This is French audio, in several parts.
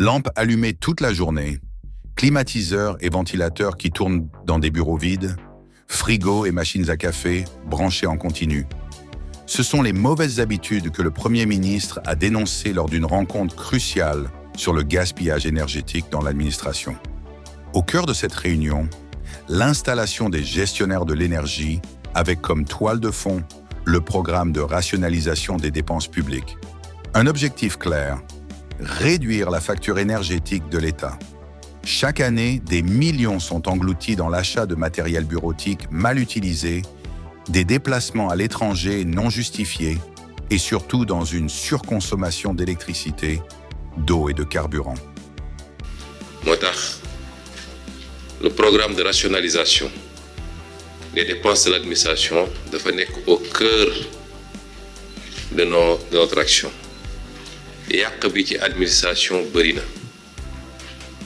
Lampes allumées toute la journée, climatiseurs et ventilateurs qui tournent dans des bureaux vides, frigos et machines à café branchés en continu. Ce sont les mauvaises habitudes que le Premier ministre a dénoncées lors d'une rencontre cruciale sur le gaspillage énergétique dans l'administration. Au cœur de cette réunion, l'installation des gestionnaires de l'énergie avec comme toile de fond le programme de rationalisation des dépenses publiques. Un objectif clair, réduire la facture énergétique de l'État. Chaque année, des millions sont engloutis dans l'achat de matériel bureautique mal utilisé, des déplacements à l'étranger non justifiés et surtout dans une surconsommation d'électricité, d'eau et de carburant. Le programme de rationalisation des dépenses de l'administration doit être au cœur de notre action. yàq bi ci administration bëri na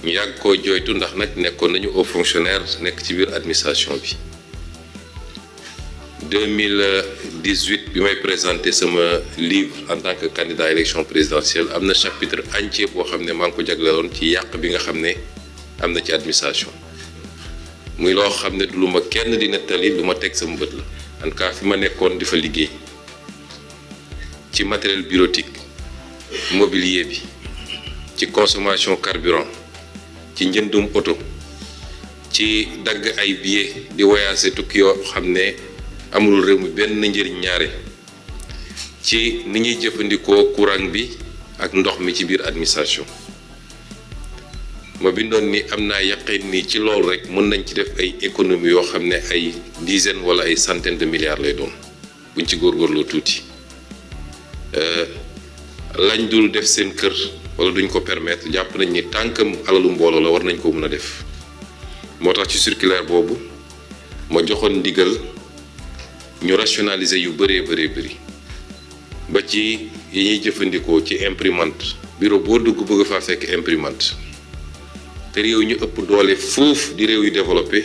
ñu yàgg koo jooytu ndax nag nekkoon nañu au fonctionnaire nekk ci biir administration bi 2018 bi may présenté sama livre en tant que candidat à l'élection présidentielle am na chapitre entier boo xam ne maa ngi ko jagleeloon ci yàq bi nga xam ne am na ci administration muy loo xam ne du lu ma kenn di nettali lu ma teg sama bët la en tout cas fi ma nekkoon di fa liggéey ci matériel bureautique mobilier bi ci consommation carburant ci njëndum auto ci dagg ay billets di voyager tukki yoo xam ne amul réew mi benn njëriñ ñaare ci ni ñuy jëfandikoo courant bi ak ndox mi ci biir administration ma bindoon ni am naa yaqin ni ci loolu rek mën nañ ci def ay économie yoo xam ne ay dizaines wala ay centaines de milliards lay doon buñ ci góorgóorloo tuuti lañ dul def seen kër wala duñ ko permettre jàpp nañ ni tànkam alalu mbooloo la war nañ ko mën a def moo tax ci circulaire boobu ma joxoon ndigal ñu rationaliser yu bëree bëri ba ci yi ñuy jëfandikoo ci imprimante bureau boo dugg bëgg faa fekk imprimante te réew ñu ëpp doole foofu di réew yu développé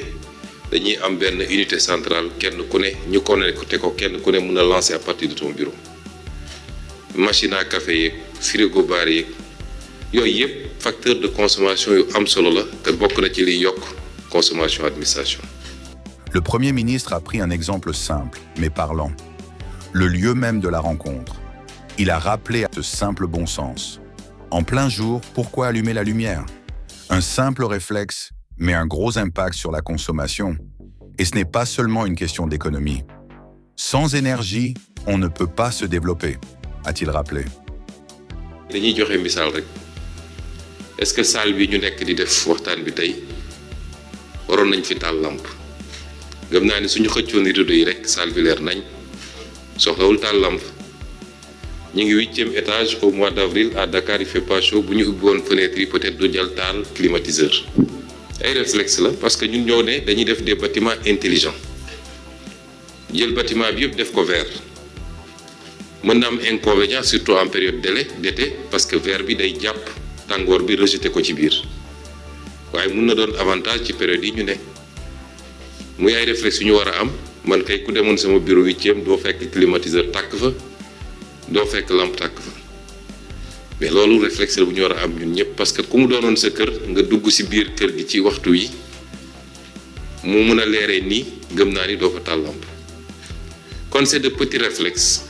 dañuy am benn unité centrale kenn ku ne ñu connecté ko kenn ku ne mën a lancer à partir de ton bureau machine à café yeeg frigo bar yeeg yooyu yëpp facteur de consommation yu am solo la te bokk na ci liy yokk consommation administration. Le Premier ministre a pris un exemple simple, mais parlant. Le lieu même de la rencontre. Il a rappelé ce simple bon sens. En plein jour, pourquoi allumer la lumière? Un simple réflexe, mais un gros impact sur la consommation. Et ce n'est pas seulement une question d'économie. Sans énergie, on ne peut pas se développer, a-t-il rappelé. dañuy joxe misaal rek est-ce que salle bi ñu nekk di def waxtaan bi tey waroon nañ fi taal lampe gëm naa ni suñu xëccoon rideau yi rek salle bi leer nañ soxlawul taal lampe ñu ngi 8e étage au mois d'avril à Dakar il fait pas chaud bu ñu ubbi woon fenêtre yi peut-être du jël taal climatiseur ay réflexe la parce que ñun ñoo ne dañuy def des bâtiments intelligents jël bâtiment bi yëpp def ko vert mën na am inconvénient surtout en période d'été parce que verre bi day jàpp tàngoor bi rejeté ko ci biir waaye mën na doon avantage ci période yi ñu ne muy ay réflexe yu ñu war a am man kay ku demoon sama bureau 8e doo fekk climatiseur tàkk fa doo fekk lampe tàkk fa mais loolu réflexe la bu ñu war a am ñun ñëpp parce que ku mu doonoon sa kër nga dugg ci biir kër gi ci waxtu yi mu mën a leeree nii gëm naa ni doo fa taal lampe kon c'est de petits réflexes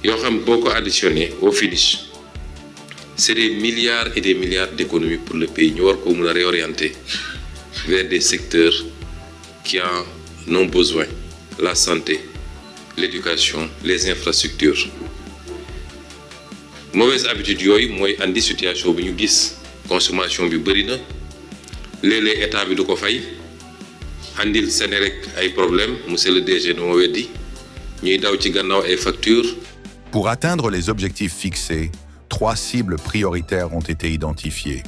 yoo xam boo ko additionné au finish c'est des milliards et des milliards d'économies pour le pays ñu war ko mën a réorienter vers des secteurs qui en ont besoin la santé l'éducation les infrastructures mauvaise habitude yooyu mooy andi situation bi ñu gis consommation bi bëri na léeg-léeg état bi du ko fay andil Senelec ay problème monsieur le DG no ma weddi ñuy daw ci gannaaw ay factures. Pour atteindre les objectifs fixés, 3 cibles prioritaires ont été identifiées.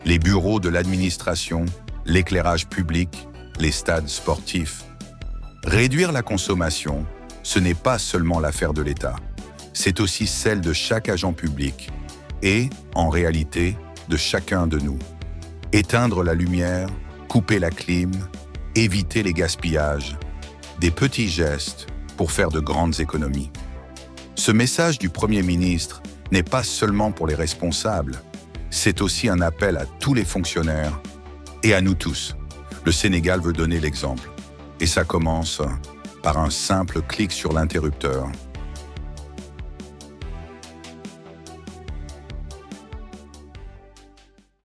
Les bureaux de l'administration, l'éclairage public, les stades sportifs. Réduire la consommation, ce n'est pas seulement l'affaire de l'État. C'est aussi celle de chaque agent public et, en réalité, de chacun de nous. Éteindre la lumière, couper la clim, éviter les gaspillages. Des petits gestes pour faire de grandes économies. Ce message du Premier ministre n'est pas seulement pour les responsables, c'est aussi un appel à tous les fonctionnaires et à nous tous. Le Sénégal veut donner l'exemple. Et ça commence par un simple clic sur l'interrupteur.